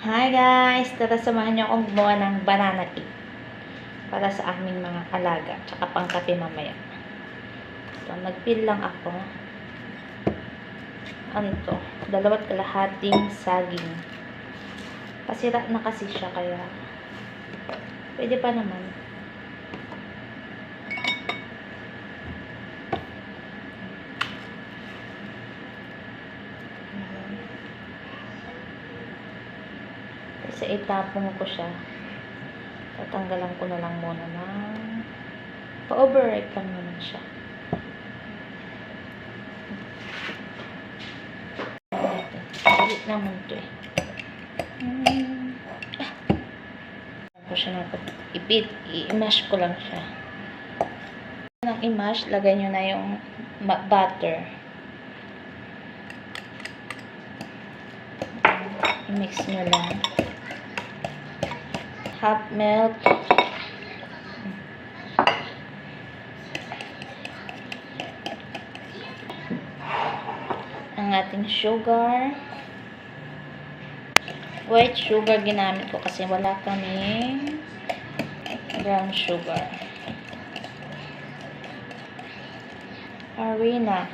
Hi guys! Tara samahan niyo akong gumawa ng banana cake para sa aming mga alaga tsaka pangkape mamaya. So, nagpil lang ako. Ano to? 2 kalahating saging. Pasira na kasi siya kaya pwede pa naman. Kasi itapon ko siya. Tatanggalan ko na lang muna ng pa-overripe lang naman siya. Galit naman ito eh. Ko siya ng ipit. I-mash ko lang siya. Nang i-mash, lagay nyo na yung butter. I-mix nyo lang. Half milk. Ang ating sugar. White sugar ginamit ko kasi wala kaming brown sugar. Harina.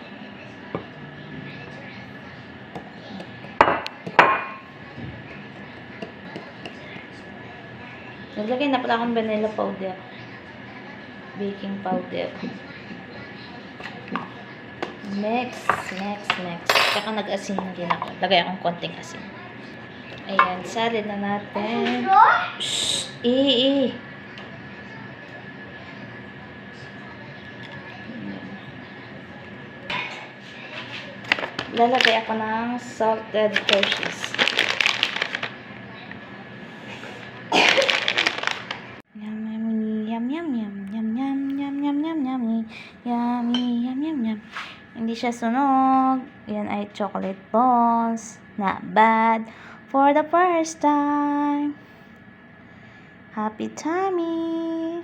Naglagay na pala akong vanilla powder. Baking powder. Mix. Tsaka nag-asin na din ako. Lagay akong konting asin. Ayan, salad na natin. Shhh! Lalagay ako ng salted Hershey's. Yummy. Hindi siya sunog. Yan ay chocolate balls. Not bad. For the first time. Happy tummy.